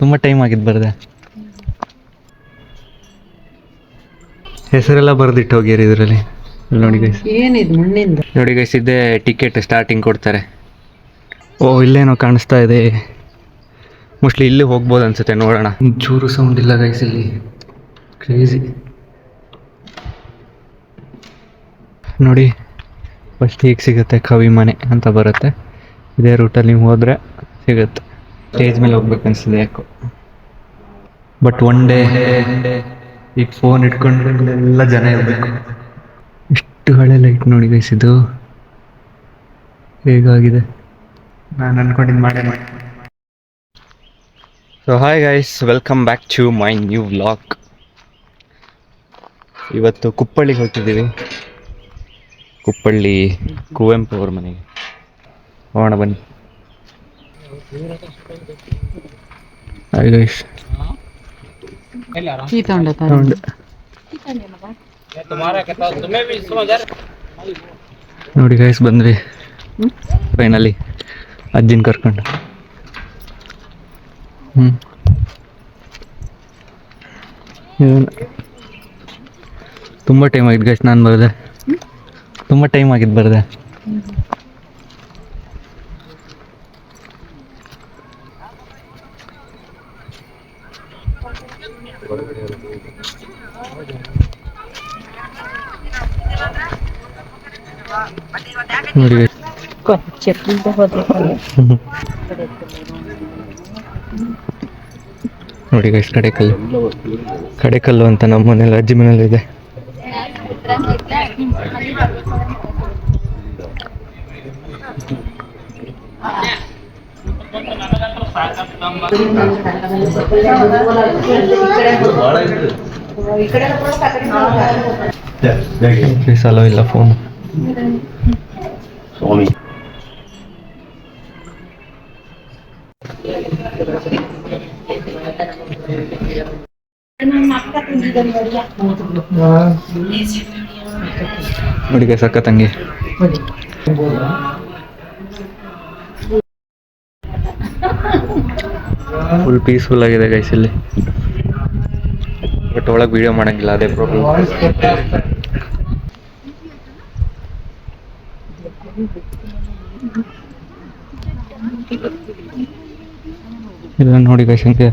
ತುಂಬ ಟೈಮ್ ಆಗಿದ್ದು ಬರ್ದೆ. ಹೆಸರೆಲ್ಲ ಬರೆದಿಟ್ಟು ಹೋಗ್ಯಾರ ಇದರಲ್ಲಿ. ನೋಡಿ ಗೈಸ್, ಏನಿದು ಮಣ್ಣಿಂದ. ನೋಡಿ ಗೈಸ್, ಇದೇ ಟಿಕೆಟ್ ಸ್ಟಾರ್ಟಿಂಗ್ ಕೊಡ್ತಾರೆ. ಓ, ಇಲ್ಲೇನೋ ಕಾಣಿಸ್ತಾ ಇದೆ. ಮೋಸ್ಟ್ಲಿ ಇಲ್ಲಿ ಹೋಗ್ಬೋದು ಅನ್ಸುತ್ತೆ, ನೋಡೋಣ. ಚೂರು ಸೌಂಡ್ ಇಲ್ಲ ಗೈಸ್ ಇಲ್ಲಿ. ಕ್ರೇಜಿ ನೋಡಿ. ಫಸ್ಟ್ ಹೀಗೆ ಸಿಗುತ್ತೆ, ಕವಿ ಮನೆ ಅಂತ ಬರುತ್ತೆ. ಇದೇ ರೂಟಲ್ಲಿ ನೀವು ಹೋದರೆ ಸಿಗುತ್ತೆ. ಸ್ಟೇಜ್ ಮೇಲೆ ಹೋಗ್ಬೇಕು ಅನಿಸ್ತದೆ ಯಾಕೋ. ಬಟ್ ಒನ್ ಡೇ ಈಗ ಫೋನ್ ಇಟ್ಕೊಂಡು ಎಲ್ಲ ಜನ ಇರಬೇಕು. ಇಷ್ಟು ಹಳೆ ಲೈಟ್ ನೋಡಿ ಗೈಸ್, ಇದು ಹೇಗಾಗಿದೆ. ನಾನು ಅನ್ಕೊಂಡಿದ್ದು ಮಾಡೇ ಮಾಡಿ. So hi guys, welcome back to my new vlog. ಇವತ್ತು ಕುಪ್ಪಳ್ಳಿಗೆ ಹೋಗ್ತಿದ್ದೀವಿ. ಕುಪ್ಪಳ್ಳಿ ಕುವೆಂಪು ಅವ್ರ ಮನೆಗೆ ಹೋಗೋಣ ಬನ್ನಿ. ಹಾಯ್ ಗೈಸ್, ನೋಡಿ ಗೈಸ್, ಬಂದ್ವಿ ಫೈನಲಿ ಅಜ್ಜಿನ ಕರ್ಕೊಂಡು. ತುಂಬ ಟೈಮ್ ಆಗಿದ್ದು ಗೈಸ್, ನಾನು ಬರದೆ. ತುಂಬ ಟೈಮ್ ಆಗಿದ್ದು ಬರದೆ. ನೋಡಿ ನೋಡಿ ಗೈಸ್, ಕಡೆಕಲ್ಲು ಅಂತ ನಮ್ಮ ಮನೇಲಿ, ಅಜ್ಜಿ ಮನೇಲಿ ಇದೆ. ಸಲ ಇಲ್ಲ ಫೋನ್. ನೋಡಿ ಗೈಸ್, ಅಕ್ಕ ತಂಗಿ. ಫುಲ್ ಪೀಸ್ಫುಲ್ ಆಗಿದೆ ಗೈಸ್ ಇಲ್ಲಿ. ಬಟ್ ಒಳಗೆ ವಿಡಿಯೋ ಮಾಡಂಗಿಲ್ಲ, ಅದೇ ಪ್ರಾಬ್ಲಮ್. ಇಲ್ಲ ನೋಡಿ ಗೈಸ್, ಹಂಗೆ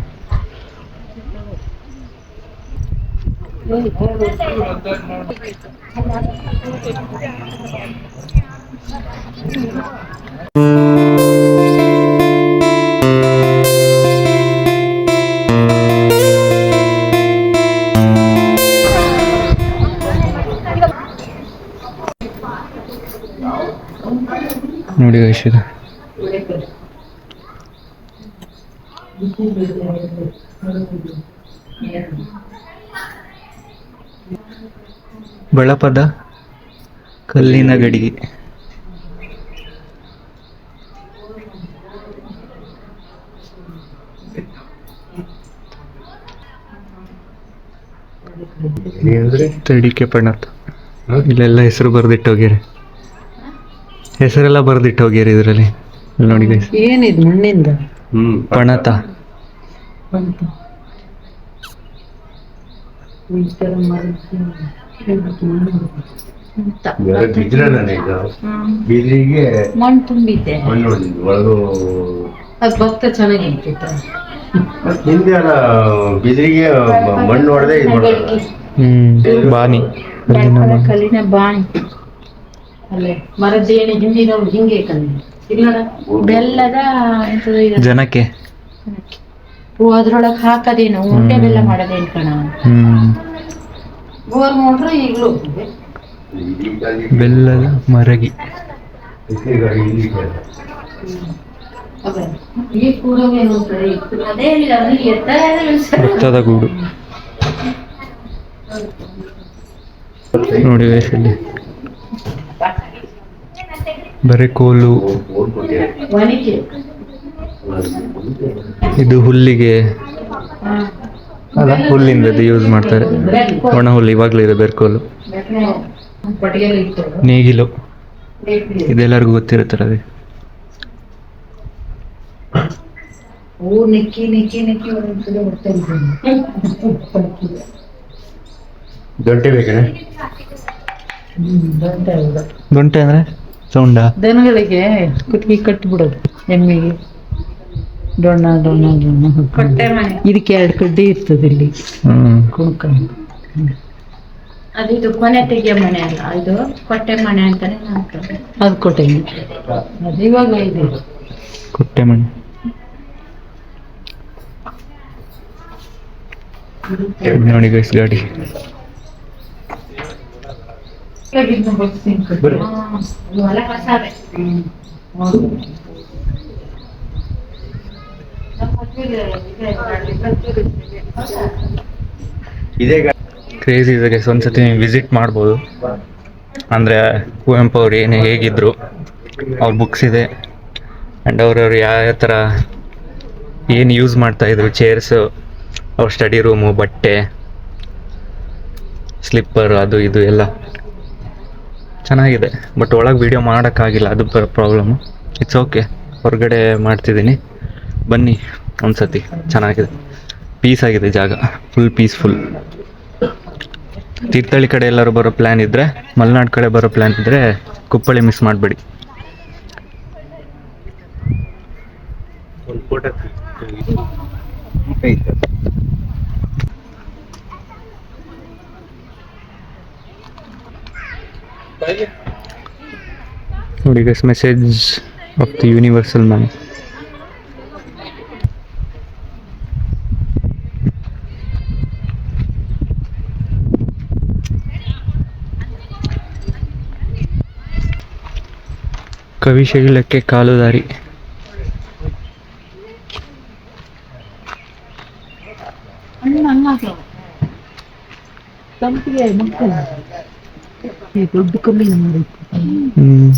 ನೋಡಿ ಗೈಸ್, ಇದು ಬಳಪದ ಕಲ್ಲಿನ ಗಡಿಗೆ. ತಡಿಕೆ ಪಣತ್. ಇಲ್ಲೆಲ್ಲ ಹೆಸರು ಬರೆದಿಟ್ಟು ಹೋಗ್ಯಾರ. ಹೆಸರೆಲ್ಲ ಬರೆದಿಟ್ಟು ಹೋಗ್ಯಾರ ಇದರಲ್ಲಿ. ನೋಡಿ ಗೈಸ್, ಏನಿದು ಮಣ್ಣಿಂದ. ಪಣತ. ಮಣ್ಣು ತುಂಬಿದ್ದೆ, ಅದು ಭತ್ತ ಚೆನ್ನಾಗಿ ಹಿಂದೆ ಅಲ್ಲ, ಬಿದಿರಿಗೆ ಮಣ್ಣು ಹೊಡೆದೇ ಇದು ಮಾಡ್ತಾರೆ. ಬಾನಿ, ಕಲ್ಲಿನ ಬಾಣಿ ಅಲ್ಲೇ ಮರದ ಏಣಿ ಹಿಂದಿನವ್ರು ಹಿಂಗೆ ಇಲ್ಲ ಬೆಲ್ಲದ ಜನಕ್ಕೆ ಅದ್ರೊಳಗೆ ಹಾಕದೇನು ಉಂಡೆ ಬೆಲ್ಲ ಮಾಡೋದೇನು ಕಣ. ಬೋರ್ ಮೋಟ್ರ್ ಈಗಲೂ ಬೆಲ್ಲದ ಮರಗಿ. ಭತ್ತದ ಗೂಡು ನೋಡಿ ವಯಸ್ಸಲ್ಲಿ. ಬರೀ ಕೋಲು. ಇದು ಹುಲ್ಲಿಗೆ ಅಲ್ಲ, ಹುಲ್ಲಿಂದ ಯೂಸ್ ಮಾಡ್ತಾರೆ. ಒಣ ಹುಲ್ಲು ಇವಾಗಲೂ ಇದೆ. ಬೆರ್ಕೋಲು, ನೇಗಿಲು, ಇದೆಲ್ಲರಿಗೂ ಗೊತ್ತಿರುತ್ತಲ್ಲ. ಹೂ ನೆಕ್ಕಿ ನೆಕ್ಕಿ ನೆಕ್ಕಿ ಒಂದೊಂದ್ಸಲ ಹೊಡ್ತಾ ಇದ್ದೀನಿ. ದೊಡ್ಡ ಬೇಕೇನೆ ದೊಡ್ಡ ಹೌದು. ಗಂಟೆ ಅಂದರೆ ಸೌಂಡ ದನಗಳಿಗೆ ಕುತ್ತಿಗೆ ಕಟ್ಟಿಬಿಡೋದು ಎಮ್ಮೆಗೆ. ಡೊಣ್ಣ ಡೊಣ್ಣ ಡೊಣ್ಣ ಕೊಟ್ಟೆ ಮನೆ. ಇದಕ್ಕೆ 2 ಕಡ್ಡಿ ಇರ್ತದೆ ಇಲ್ಲಿ ಕುಣ್ಕೊಂಡು. ಅದು ಕೊನೆ ತೆಗಿಯೋ ಮನೆ ಅಲ್ಲ, ಇದು ಕೊಟ್ಟೆ ಮನೆ ಅಂತಾನೆ ನಾಮಕರಣ. ಅದು ಕೊಟ್ಟೆ ಮನೆ, ಅದು ಇವಾಗ ಇದೆ ಕೊಟ್ಟೆ ಮನೆ. ನೋಡಿ ಗೈಸ್ ಗಾಡಿ. ಇದೇ ಕ್ರೇಜಿ ಇದೆ ಗೈಸ್, ಒಂದ್ಸತಿ ವಿಸಿಟ್ ಮಾಡ್ಬೋದು. ಅಂದರೆ ಕುವೆಂಪು ಅವ್ರು ಏನೇ ಹೇಗಿದ್ರು, ಅವ್ರ ಬುಕ್ಸ್ ಇದೆ. ಆ್ಯಂಡ್ ಅವ್ರವ್ರು ಯಾವ ಥರ ಏನು ಯೂಸ್ ಮಾಡ್ತಾಯಿದ್ರು, ಚೇರ್ಸು, ಅವ್ರ ಸ್ಟಡಿ ರೂಮು, ಬಟ್ಟೆ, ಸ್ಲಿಪ್ಪರ್, ಅದು ಇದು ಎಲ್ಲ ಚೆನ್ನಾಗಿದೆ. ಬಟ್ ಒಳಗೆ ವೀಡಿಯೋ ಮಾಡೋಕ್ಕಾಗಿಲ್ಲ, ಅದು ಪ್ರಾಬ್ಲಮ್ಮು. ಇಟ್ಸ್ ಓಕೆ, ಹೊರಗಡೆ ಮಾಡ್ತಿದ್ದೀನಿ, ಬನ್ನಿ ಒಂದ್ಸತಿ. ಚೆನ್ನಾಗಿದೆ, ಪೀಸ್ ಆಗಿದೆ ಜಾಗ, ಫುಲ್ ಪೀಸ್ಫುಲ್. ತೀರ್ಥಹಳ್ಳಿ ಕಡೆ ಎಲ್ಲರೂ ಬರೋ ಪ್ಲ್ಯಾನ್ ಇದ್ದರೆ, ಮಲೆನಾಡು ಕಡೆ ಬರೋ ಪ್ಲ್ಯಾನ್ ಇದ್ದರೆ ಕುಪ್ಪಳ್ಳಿ ಮಿಸ್ ಮಾಡಬೇಡಿ. ಒಂದು ಫೋಟೋ ನೋಡಿ guys, message of the universal man. ಕವಿಶೈಲಕ್ಕೆ ಕಾಲು ದಾರಿ. ದೊಡ್ಡ ಕಲ್ಲಿನ ಮಾಡಿ ಹ್ಮ್.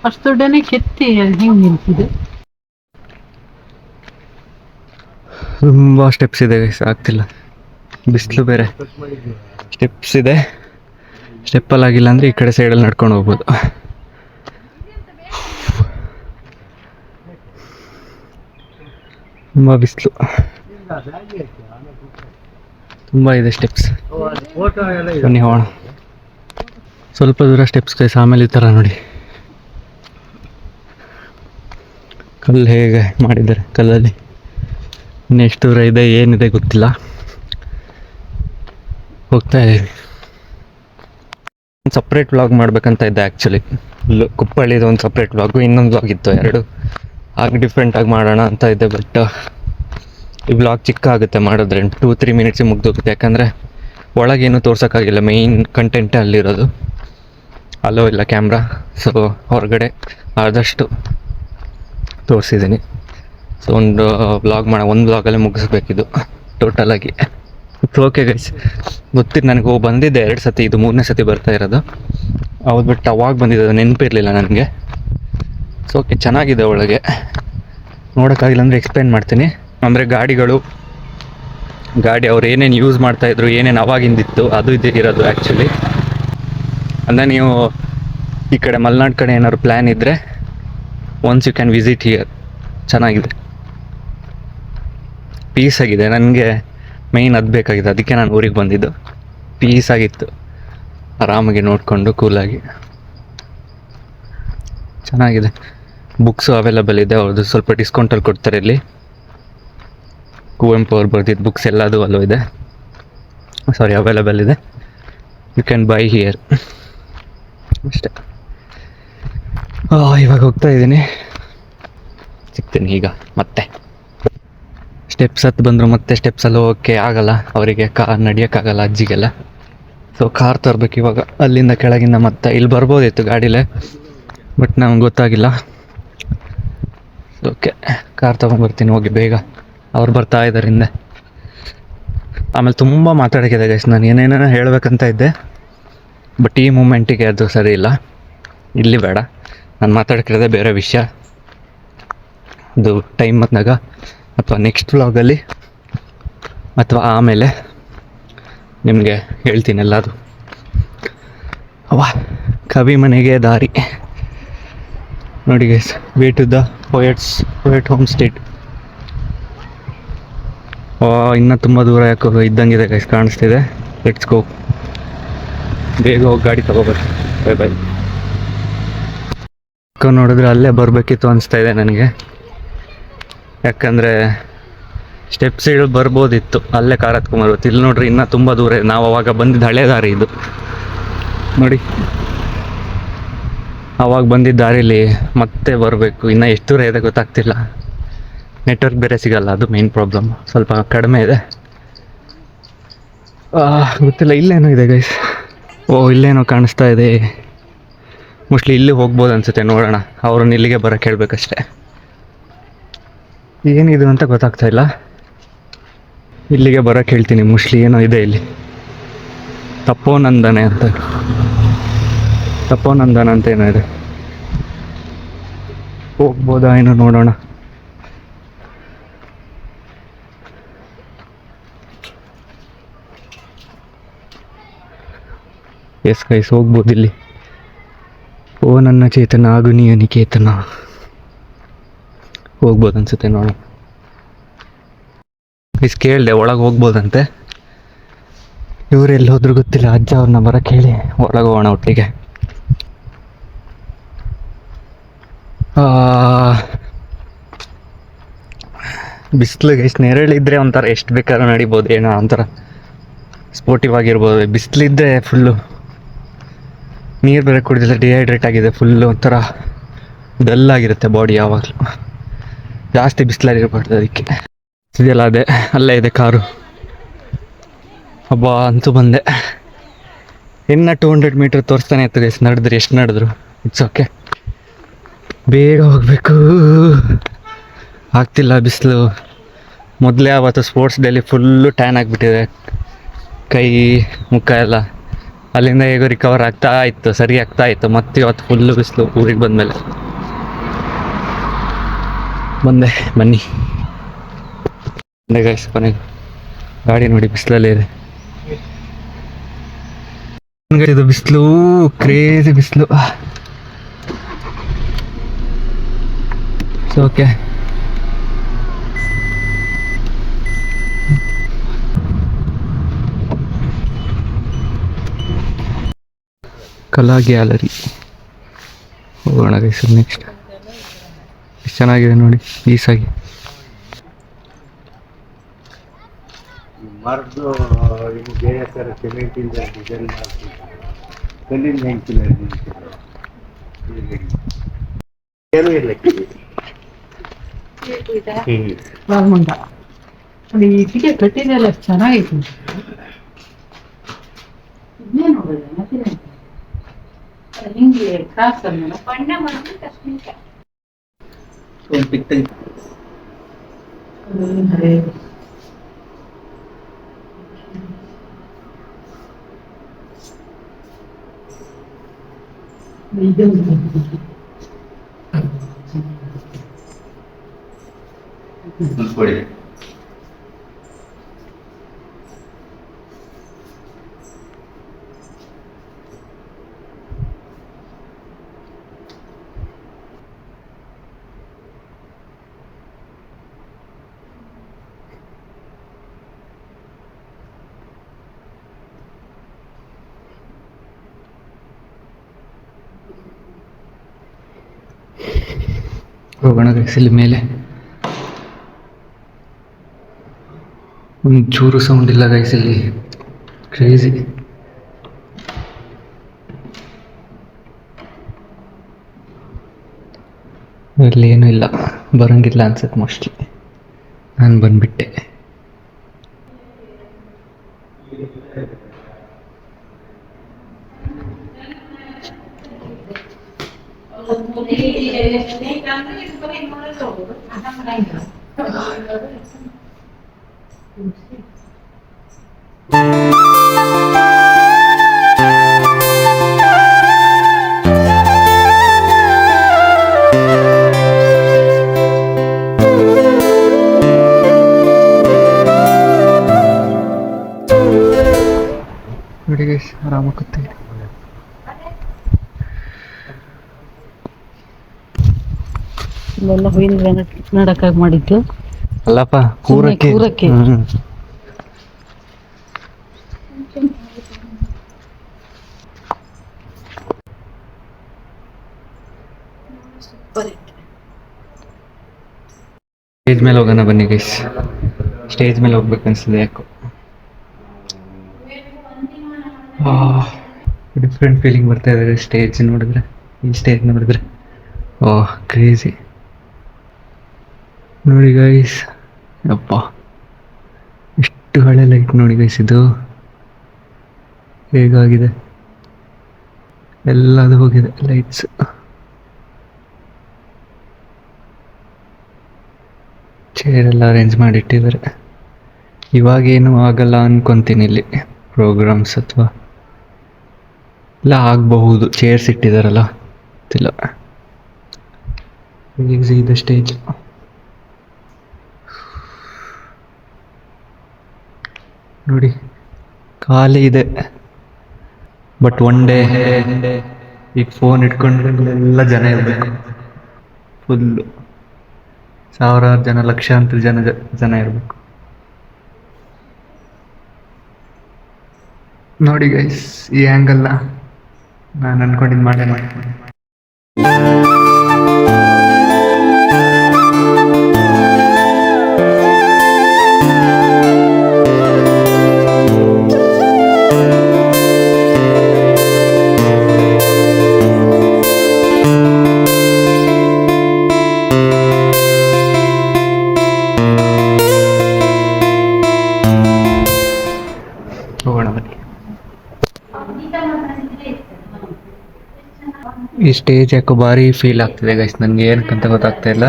ಅಷ್ಟು ದೊಡ್ಡನೆ ಕೆತ್ತಿ ಹೆಂಗ್ ನಿಲ್ತಿದೆ. ತುಂಬ ಸ್ಟೆಪ್ಸ್ ಇದೆ ಗೈಸ್, ಆಗ್ತಿಲ್ಲ, ಬಿಸಿಲು ಬೇರೆ. ಸ್ಟೆಪ್ಸ್ ಇದೆ, ಸ್ಟೆಪ್ಪಲ್ಲಿ ಆಗಿಲ್ಲ ಅಂದರೆ ಈ ಕಡೆ ಸೈಡಲ್ಲಿ ನಡ್ಕೊಂಡು ಹೋಗ್ಬೋದು. ತುಂಬ ಬಿಸಿಲು, ತುಂಬ ಇದೆ ಸ್ಟೆಪ್ಸ್. ಬನ್ನಿ ಹೋಗೋಣ. ಸ್ವಲ್ಪ ದೂರ ಸ್ಟೆಪ್ಸ್ ಗೈಸ್, ಆಮೇಲೆ ಈ ಥರ ನೋಡಿ ಕಲ್ಲು ಹೇಗೆ ಮಾಡಿದ್ದಾರೆ. ಕಲ್ಲಲ್ಲಿ ಇನ್ನು ಎಷ್ಟು ದೂರ ಇದೆ, ಏನಿದೆ ಗೊತ್ತಿಲ್ಲ. ಹೋಗ್ತಾ ಇದ್ದೀವಿ. ಒಂದು ಸಪ್ರೇಟ್ ವ್ಲಾಗ್ ಮಾಡ್ಬೇಕಂತ ಇದ್ದೆ ಆ್ಯಕ್ಚುಲಿ. ಕುಪ್ಪಳ್ಳಿದು ಒಂದು ಸಪ್ರೇಟ್ ವ್ಲಾಗು, ಇನ್ನೊಂದು ವ್ಲಾಗ್ ಇತ್ತು, ಎರಡು ಆಗಿ ಡಿಫ್ರೆಂಟಾಗಿ ಮಾಡೋಣ ಅಂತ ಇದ್ದೆ. ಬಟ್ ಈ ವ್ಲಾಗ್ ಚಿಕ್ಕ ಆಗುತ್ತೆ ಮಾಡಿದ್ರೆ, 2-3 ಮಿನಿಟ್ಸಿಗೆ ಮುಗ್ದೋಗುತ್ತೆ. ಯಾಕಂದರೆ ಒಳಗೇನು ತೋರ್ಸೋಕ್ಕಾಗಿಲ್ಲ, ಮೇಯ್ನ್ ಕಂಟೆಂಟೇ ಅಲ್ಲಿರೋದು. ಅಲ್ಲೋ ಇಲ್ಲ ಕ್ಯಾಮ್ರಾ, ಸೊ ಹೊರಗಡೆ ಆದಷ್ಟು ತೋರಿಸಿದ್ದೀನಿ. ಸೊ ಒಂದು ವ್ಲಾಗ್ ಒಂದು ವ್ಲಾಗಲ್ಲೇ ಮುಗಿಸ್ಬೇಕಿದು ಟೋಟಲಾಗಿ. ಇಟ್ಸ್ ಓಕೆ ಗೈಸ್, ಗೊತ್ತಿತ್ತು ನನಗೆ. ಬಂದಿದ್ದೆ 2 ಸತಿ, ಇದು 3ನೇ ಸತಿ ಬರ್ತಾ ಇರೋದು. ಹೌದು, ಬಟ್ ಅವಾಗ ಬಂದಿದ್ದು ನೆನಪಿರಲಿಲ್ಲ ನನಗೆ. ಸೊ ಓಕೆ, ಚೆನ್ನಾಗಿದೆ ಒಳಗೆ. ನೋಡೋಕ್ಕಾಗಿಲ್ಲ ಅಂದರೆ ಎಕ್ಸ್ಪ್ಲೇನ್ ಮಾಡ್ತೀನಿ. ಅಂದರೆ ಗಾಡಿ ಅವ್ರು ಏನೇನು ಯೂಸ್ ಮಾಡ್ತಾಯಿದ್ರು, ಏನೇನು ಅವಾಗಿಂದಿತ್ತು, ಅದು ಇರೋದು ಆ್ಯಕ್ಚುಲಿ. ಅಂದರೆ ನೀವು ಈ ಕಡೆ ಮಲೆನಾಡು ಕಡೆ ಏನಾದ್ರು ಪ್ಲ್ಯಾನ್ ಇದ್ದರೆ, once you can visit here. ಚೆನ್ನಾಗಿದೆ, ಪೀಸ್ ಆಗಿದೆ. ನನಗೆ ಮೇಯ್ನ್ ಅದು ಬೇಕಾಗಿದೆ, ಅದಕ್ಕೆ ನಾನು ಊರಿಗೆ ಬಂದಿದ್ದು. ಪೀಸ್ ಆಗಿತ್ತು, ಆರಾಮಾಗಿ ನೋಡಿಕೊಂಡು ಕೂಲಾಗಿ. ಚೆನ್ನಾಗಿದೆ. ಬುಕ್ಸು ಅವೈಲಬಲ್ ಇದೆ, ಅವ್ರದ್ದು ಸ್ವಲ್ಪ ಡಿಸ್ಕೌಂಟಲ್ಲಿ ಕೊಡ್ತಾರೆ ಇಲ್ಲಿ. ಕುವೆಂಪು ಅವ್ರು ಬರ್ದಿದ್ದು ಬುಕ್ಸ್ ಎಲ್ಲದು ಅಲ್ಲೂ ಇದೆ, ಅವೈಲಬಲ್ ಇದೆ. ಯು ಕ್ಯಾನ್ ಬೈ ಹಿಯರ್ ಅಷ್ಟೇ. ಇವಾಗ ಹೋಗ್ತಾ ಇದ್ದೀನಿ, ಸಿಗ್ತೀನಿ ಈಗ. ಮತ್ತೆ ಸ್ಟೆಪ್ಸ್ ಹತ್ತು ಬಂದರು, ಮತ್ತೆ ಸ್ಟೆಪ್ಸಲ್ಲಿ ಹೋಗೋಕ್ಕೆ ಆಗಲ್ಲ ಅವರಿಗೆ, ನಡೆಯೋಕ್ಕಾಗಲ್ಲ ಅಜ್ಜಿಗೆಲ್ಲ. ಸೊ ಕಾರ್ ತರಬೇಕು ಇವಾಗ, ಅಲ್ಲಿಂದ ಕೆಳಗಿಂದ. ಮತ್ತೆ ಇಲ್ಲಿ ಬರ್ಬೋದಿತ್ತು ಗಾಡೀಲೇ, ಬಟ್ ನಮ್ಗೆ ಗೊತ್ತಾಗಿಲ್ಲ. ಓಕೆ, ಕಾರ್ ತೊಗೊಂಡ್ಬರ್ತೀನಿ ಹೋಗಿ ಬೇಗ. ಅವ್ರು ಬರ್ತಾ ಇದ್ದಾರೆ ಹಿಂದೆ. ಆಮೇಲೆ ತುಂಬ ಮಾತಾಡೋಕ್ಕಿದೆ ಗೈಸ್, ನಾನು ಏನೇನೋ ಹೇಳಬೇಕಂತ ಇದ್ದೆ, ಬಟ್ ಈ ಮೂಮೆಂಟಿಗೆ ಅದು ಸರಿ ಇಲ್ಲ. ಇಲ್ಲಿ ಬೇಡ, ನಾನು ಮಾತಾಡೋಕ್ಕಿರೋದೇ ಬೇರೆ ವಿಷಯ. ಅದು ಟೈಮ್ ಬಂದಾಗ ಅಥವಾ ನೆಕ್ಸ್ಟ್ ವ್ಲಾಗಲ್ಲಿ ಅಥವಾ ಆಮೇಲೆ ನಿಮಗೆ ಹೇಳ್ತೀನಿ ಎಲ್ಲದು. ಕವಿ ಮನೆಗೆ ದಾರಿ ನೋಡಿ guys. Way to the poet home stay. ಇನ್ನೂ ತುಂಬ ದೂರ ಯಾಕೋ ಇದ್ದಂಗಿದೆ ಗೈಸ್, ಕಾಣಿಸ್ತಿದೆ. ಲೆಟ್ಸ್ ಗೋ, ಬೇಗ ಹೋಗಿ ಗಾಡಿ ತಗೋಬೇಕು. Bye bye. ನೋಡಿದ್ರೆ ಅಲ್ಲೇ ಬರಬೇಕಿತ್ತು ಅನಿಸ್ತಾ ಇದೆ ನನಗೆ, ಯಾಕಂದರೆ ಸ್ಟೆಪ್ಸ್ ಇಳಿದು ಬರ್ಬೋದಿತ್ತು, ಅಲ್ಲೇ ಕಾರ್ ಹತ್ಕೊಂಬರ್ಬೋದು. ಇಲ್ಲಿ ನೋಡ್ರಿ ಇನ್ನೂ ತುಂಬ ದೂರ ಇದೆ. ನಾವು ಅವಾಗ ಬಂದಿದ್ದು ಹಳೆ ದಾರಿ ಇದು ನೋಡಿ, ಅವಾಗ ಬಂದಿದ್ದ ದಾರಿಲಿ ಮತ್ತೆ ಬರಬೇಕು. ಇನ್ನು ಎಷ್ಟು ದೂರ ಇದೆ ಗೊತ್ತಾಗ್ತಿಲ್ಲ. ನೆಟ್ವರ್ಕ್ ಬೇರೆ ಸಿಗಲ್ಲ, ಅದು ಮೇನ್ ಪ್ರಾಬ್ಲಮ್. ಸ್ವಲ್ಪ ಕಡಿಮೆ ಇದೆ. ಗೊತ್ತಿಲ್ಲ, ಇಲ್ಲೇನೋ ಇದೆ ಗೈಸ್. ಇಲ್ಲೇನೋ ಕಾಣಿಸ್ತಾ ಇದೆ. ಮೋಸ್ಟ್ಲಿ ಇಲ್ಲಿ ಹೋಗ್ಬೋದು ಅನ್ಸುತ್ತೆ, ನೋಡೋಣ. ಅವ್ರನ್ನ ಇಲ್ಲಿಗೆ ಬರೋಕ್ಕೆ ಹೇಳ್ಬೇಕಷ್ಟೆ. ಏನಿದು ಅಂತ ಗೊತ್ತಾಗ್ತಾ ಇಲ್ಲ. ಇಲ್ಲಿಗೆ ಬರೋಕ್ಕೆ ಹೇಳ್ತೀನಿ. ಮೋಸ್ಟ್ಲಿ ಏನೋ ಇದೆ ಇಲ್ಲಿ, ತಪೋನಂದನ ಅಂತ ಏನೋ ಇದೆ. ಹೋಗ್ಬೋದಾ ಏನೋ ನೋಡೋಣ. ಎಸ್ ಗೈಸ್, ಹೋಗ್ಬೋದು ಇಲ್ಲಿ. ಓ ನನ್ನ ಚೇತನ ಆಗುನಿಯ ನಿಕೇತನ, ಹೋಗ್ಬೋದು ಅನ್ಸುತ್ತೆ, ನೋಡೋಣ. ಕೇಳಿದೆ ಒಳಗೆ ಹೋಗ್ಬೋದಂತೆ. ಇವ್ರು ಎಲ್ಲಿ ಹೋದ್ರು ಗೊತ್ತಿಲ್ಲ. ಅಜ್ಜ ಅವ್ರನ್ನ ಬರೋಕ್ಕೆ ಹೇಳಿ ಒಳಗೆ ಹೋಗೋಣ ಒಟ್ಟಿಗೆ. ಬಿಸಿಲಿಗೆ ಎಷ್ಟು ನೆರಳಿದ್ರೆ ಒಂಥರ ಎಷ್ಟು ಬೇಕಾದ್ರೂ ನಡಿಬೋದು, ಏನೋ ಒಂಥರ ಸ್ಪೋರ್ಟಿವ್ ಆಗಿರ್ಬೋದು. ಬಿಸಿಲಿದ್ದರೆ ಫುಲ್ಲು ನೀರು ಬೇರೆ ಕುಡಿದಿಲ್ಲ, ಡಿಹೈಡ್ರೇಟ್ ಆಗಿದೆ ಫುಲ್ಲು, ಒಂಥರ ಡಲ್ ಆಗಿರುತ್ತೆ ಬಾಡಿ ಯಾವಾಗಲೂ. ಜಾಸ್ತಿ ಬಿಸಿಲಲ್ಲಿರ್ಬಾರ್ದು, ಅದಕ್ಕೆ ಇದೆಯಲ್ಲ ಅದೇ ಅಲ್ಲೇ ಇದೆ ಕಾರು. ಹಬ್ಬ ಅಂತೂ ಬಂದೆ. ಇನ್ನು 200 ಮೀಟ್ರ್ ತೋರಿಸ್ತಾನೆ ಇರ್ತದೆ. ನಡೆದ್ರು ಎಷ್ಟು ನಡೆದ್ರು ಇಟ್ಸ್ ಓಕೆ. ಬೇಗ ಹೋಗಬೇಕು, ಆಗ್ತಿಲ್ಲ ಬಿಸಿಲು. ಮೊದಲೇ ಆವತ್ತು ಸ್ಪೋರ್ಟ್ಸ್ ಡೇಲಿ ಫುಲ್ಲು ಟ್ಯಾನ್ ಆಗಿಬಿಟ್ಟಿದೆ, ಕೈ ಮುಖ ಎಲ್ಲ. ಅಲ್ಲಿಂದ ಹೇಗೋ ರಿಕವರ್ ಆಗ್ತಾ ಇತ್ತು, ಸರಿ ಆಗ್ತಾ ಇತ್ತು. ಮತ್ತೆ ಇವತ್ತು ಫುಲ್ಲು ಬಿಸಿಲು ಊರಿಗೆ ಬಂದಮೇಲೆ. ಬನ್ನಿ ಗೈಸ್, ಕೊನೆಗೆ ಗಾಡಿ ನೋಡಿ ಬಿಸಿಲಲ್ಲೇ ಇದೆ. ಇದು ಬಿಸಿಲು, ಕ್ರೇಜಿ ಬಿಸಿಲು. ಓಕೆ, ಕಲಾ ಗ್ಯಾಲರಿ ಹೋಗೋಣ ಗೈಸ್. ನೆಕ್ಸ್ಟ್ ಎಷ್ಟು ಚೆನ್ನಾಗಿದೆ ನೋಡಿ, ಈಸಾಗಿ. ಮರದ್ದು ಇದು ಬೇರೆ ಥರ ಸಿಮೆಂಟಿಂದ ಡಿಸೈನ್ ಮಾಡ್ತಿದ್ದಾರೆ, ಕಲ್ಲಿಂದ ಹೆಂಗಿಲ್ಲ ಏನೂ ಇಲ್ಲ. ರಾಮುಂಡ ನೋಡಿ, ಇದಕ್ಕೆ ಕಟ್ಟಿದೆಲ್ಲ ಚೆನ್ನಾಗಿತ್ತು. ಹಿಂಗೆ ಕ್ರಾಸ್ ಅನ್ನ ಬಣ್ಣ ಮಾಡಿ ಕಷ್ಟ. ಹೋಗೋಣ ಗೈಸ್. ಇಲ್ಲಿ ಮೇಲೆ ಒಂಚೂರು ಸೌಂಡ್ ಇಲ್ಲ ಗೈಸ್, ಇಲ್ಲಿ ಕ್ರೇಜಿ. ಇಲ್ಲಿ ಏನೂ ಇಲ್ಲ, ಬರೋಂಗಿಲ್ಲ ಅನ್ಸುತ್ತೆ ಮೋಸ್ಟ್ಲಿ. ನಾನು ಬಂದ್ಬಿಟ್ಟೆ. ನೋಡಿ ಗೈಸ್, ಆರಾಮಾಗಿ ಕೂತಿದೆ. ಇಲ್ಲೆಲ್ಲ ಹೂವಿನ ನಡಕ್ಕಾಗಿ ಮಾಡಿದ್ದು. ಅಲ್ಲಪ್ಪ ಕೂರಕ್ಕೆ. ಕೂರಕ್ಕೆ. ಹ್ಮ್. ಸ್ಟೇಜ್ ಮೇಲೆ ಹೋಗೋಣ ಬನ್ನಿ ಗೈಸ್. ಸ್ಟೇಜ್ ಮೇಲೆ ಹೋಗ್ಬೇಕು ಅನ್ಸಿದೆ ಯಾಕೋ. ಡಿಫ್ರೆಂಟ್ ಫೀಲಿಂಗ್ ಬರ್ತಾ ಇದೆ ಸ್ಟೇಜ್ ನೋಡಿದ್ರೆ. ಈ ಸ್ಟೇಜ್ ನೋಡಿದ್ರೆ ಕ್ರೇಜಿ. ನೋಡಿ ಗೈಸ್, ಯಪ್ಪ ಎಷ್ಟು ಹಳೆ ಲೈಟ್ ನೋಡಿ ಗೈಸ್, ಇದು ಹೇಗಾಗಿದೆ, ಎಲ್ಲದು ಹೋಗಿದೆ ಲೈಟ್ಸ್. ಚೇರ್ ಎಲ್ಲ ಅರೇಂಜ್ ಮಾಡಿಟ್ಟಿದ್ದಾರೆ. ಇವಾಗೇನು ಆಗಲ್ಲ ಅನ್ಕೊಂತೀನಿ ಇಲ್ಲಿ ಪ್ರೋಗ್ರಾಮ್ಸ್, ಅಥವಾ ಇಲ್ಲ ಆಗಬಹುದು, ಚೇರ್ಸ್ ಇಟ್ಟಿದಾರಲ್ಲ ಗೊತ್ತಿಲ್ಲ. ಇದು ಸ್ಟೇಜ್. ನೋಡಿ ಖಾಲಿ ಇದೆ, ಬಟ್ ಒನ್ ಡೇ ಈಗ ಫೋನ್ ಇಟ್ಕೊಂಡ್ರೆಲ್ಲ ಜನ ಇರಬೇಕು, ಫುಲ್ಲು ಸಾವಿರಾರು ಜನ, ಲಕ್ಷಾಂತರ ಜನ ಇರಬೇಕು. ನೋಡಿ ಗೈಸ್, ಈ ಆ್ಯಂಗಲ್ನ ನಾನು ಅನ್ಕೊಂಡಿದ್ದು ಮಾಡೇ ಮಾಡಿ. ಹೋಗೋಣ ಬನ್ನಿ. ಈ ಸ್ಟೇಜ್ ಯಾಕೋ ಭಾರಿ ಫೀಲ್ ಆಗ್ತಿದೆ ಗೈಸ್, ನನಗೆ ಏನಕ್ಕಂತ ಗೊತ್ತಾಗ್ತಾ ಇಲ್ಲ.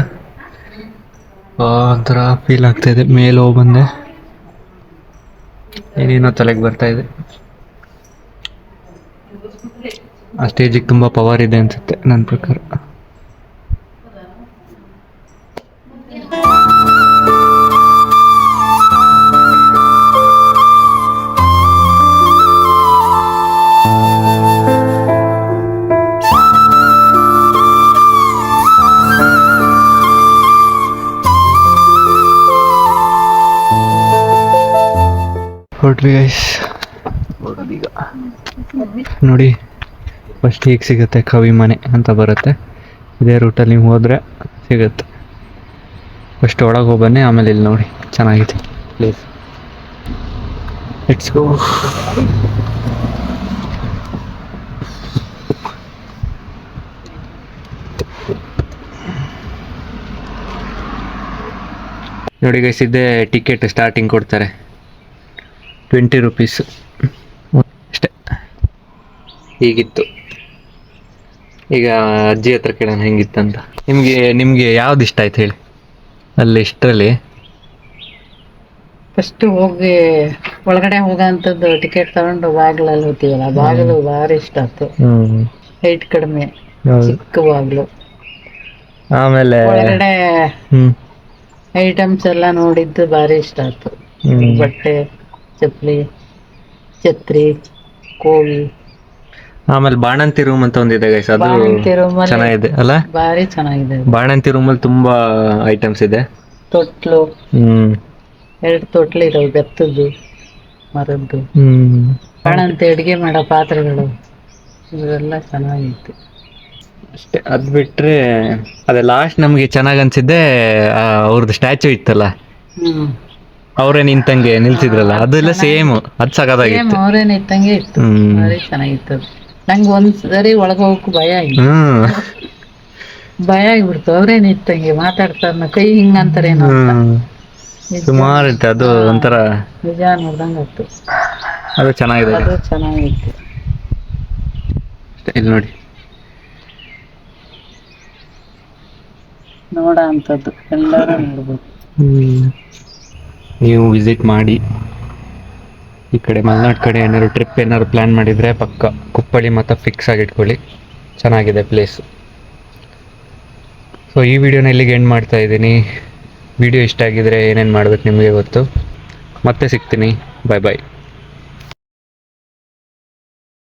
ಒಂಥರ ಫೀಲ್ ಆಗ್ತಾ ಇದೆ. ಮೇಲೆ ಹೋಗಿ ಬಂದೆ, ಏನೇನೋ ತಲೆಗೆ ಬರ್ತಾ ಇದೆ. ಆ ಸ್ಟೇಜಿಗೆ ತುಂಬ ಪವರ್ ಇದೆ ಅನ್ಸುತ್ತೆ ನನ್ನ ಪ್ರಕಾರ. ಹೊರಟ್ವಿ ಗೈಸ್, ಹೊರಡೋದೀಗ. ನೋಡಿ ಫಸ್ಟ್ ಹೀಗೆ ಸಿಗುತ್ತೆ, ಕವಿ ಮನೆ ಅಂತ ಬರುತ್ತೆ. ಇದೇ ರೂಟಲ್ಲಿ ನೀವು ಹೋದರೆ ಸಿಗುತ್ತೆ. ಫಸ್ಟ್ ಒಳಗೆ ಹೋಗಿ ಬನ್ನಿ, ಆಮೇಲೆ ಇಲ್ಲಿ ನೋಡಿ ಚೆನ್ನಾಗಿದೆ ಪ್ಲೇಸ್. Let's go. ನೋಡಿ ಗೈಸ್, ಇದೇ ಟಿಕೆಟ್ ಸ್ಟಾರ್ಟಿಂಗ್ ಕೊಡ್ತಾರೆ, 20 ರೂಪೀಸ್ ಅಷ್ಟೇ. ಹೀಗಿತ್ತು. ಈಗ ಅಜ್ಜಿ ಹತ್ರ ಕೇಳೋಣ ಹೆಂಗಿತ್ತಂತ. ನಿಮಗೆ ಯಾವ್ದು ಇಷ್ಟ ಆಯ್ತು ಹೇಳಿ ಅಲ್ಲಿ ಇಷ್ಟರಲ್ಲಿ? ಫಸ್ಟ್ ಹೋಗಿ ಒಳಗಡೆ ಹೋಗೋಂಥದ್ದು ಟಿಕೆಟ್ ತಗೊಂಡು ಬಾಗಿಲಲ್ಲಿ ಹೋಗ್ತೀವಲ್ಲ, ಬಾಗಿಲು ಭಾರಿ ಇಷ್ಟ ಆಯ್ತು. ಹೈಟ್ ಕಡಿಮೆ, ಚಿಕ್ಕ ಬಾಗಿಲು. ಆಮೇಲೆ ಒಳಗಡೆ ಐಟಮ್ಸ್ ಎಲ್ಲ ನೋಡಿದ್ದು ಭಾರಿ ಇಷ್ಟ ಆಯ್ತು. ಬಟ್ಟೆ, ಚಪ್ಪಲಿ, ಛತ್ರಿ, ಕೋವಿ. ಆಮೇಲೆ ಬಾಣಂತಿ ರೂಮ್ ಅಂತ ಒಂದಿದೆ ಗೈಸ್, ಅದು ಬಾಣಂತಿ ರೂಮಲ್ಲಿ ಚೆನ್ನಾಗಿದೆ ಅಲ್ಲ, ಭಾರಿ ಚೆನ್ನಾಗಿದೆ. ಬಾಣಂತಿ ರೂಮಲ್ಲಿ ತುಂಬಾ ಐಟಮ್ಸ್ ಇದೆ. ತೊಟ್ಲು, 2 ತೊಟ್ಲು ಇದಾವೆ, ಬೆತ್ತದ್ದು, ಮರದ್ದು. ಬಾಣಂತಿ ಅಡುಗೆ ಮಾಡೋ ಪಾತ್ರೆಗಳು ಇವೆಲ್ಲ ಚೆನ್ನಾಗಿತ್ತು ಅಷ್ಟೇ. ಅದ್ ಬಿಟ್ರೆ ಅದೇ ಲಾಸ್ಟ್ ನಮ್ಗೆ ಚೆನ್ನಾಗ್ ಅನ್ಸಿದ್ದೆ ಅವ್ರದ್ದು ಸ್ಟ್ಯಾಚು ಇತ್ತಲ್ಲ, ಅವರೇ ನಿಂತಂಗೆ ನಿಲ್ಸಿದ್ರಲ್ಲ, ಅದೆಲ್ಲ ಸೇಮ್, ಅದ್ ಸಗದಾಗಿತ್ತು. ಅವರೇ ನಿಂತಂಗೆ ಇತ್ತು, ಭಾರಿ ಚೆನ್ನಾಗಿತ್ತು. ನಂಗೆ ಒಂದ್ಸರಿ ಒಳಗೆ ಹೋಗಕ್ಕೂ ಭಯ ಆಗಿತ್ತು, ಭಯ ಆಗ್ಬಿಡ್ತು. ಅವರೇ ನಿಂತಂಗೆ ಮಾತಾಡ್ತಾರ, ಕೈ ಹಿಂಗಂತಾರೇನೋ ಸುಮಾರು ಇತ್ತು. ಅದು ಒಂಥರ ನಿಜ ನೋಡ್ದಂಗ ಆಯ್ತು. ಅದು ಚೆನ್ನಾಗಿದೆ, ಅದು ಚೆನ್ನಾಗಿತ್ತು. ಇಲ್ಲಿ ನೋಡಿ, ನೋಡ ಅಂತದ್ದು ಎಲ್ಲರೂ ನೋಡ್ಬೋದು. ನೀವು ವಿಸಿಟ್ ಮಾಡಿ. ಈ ಕಡೆ ಮಲೆನಾಡು ಕಡೆ ಏನಾದ್ರು ಟ್ರಿಪ್ ಏನಾದ್ರು ಪ್ಲ್ಯಾನ್ ಮಾಡಿದರೆ ಪಕ್ಕ ಕುಪ್ಪಳಿ ಮತ್ತು ಫಿಕ್ಸ್ ಆಗಿ ಇಟ್ಕೊಳ್ಳಿ, ಚೆನ್ನಾಗಿದೆ ಪ್ಲೇಸು. ಸೊ ಈ ವಿಡಿಯೋನ ಇಲ್ಲಿಗೆ ಎಂಡ್ ಮಾಡ್ತಾ ಇದ್ದೀನಿ. ವಿಡಿಯೋ ಇಷ್ಟ ಆಗಿದರೆ ಏನೇನು ಮಾಡ್ಬೇಕು ನಿಮಗೆ ಗೊತ್ತು. ಮತ್ತೆ ಸಿಗ್ತೀನಿ, ಬಾಯ್ ಬಾಯ್.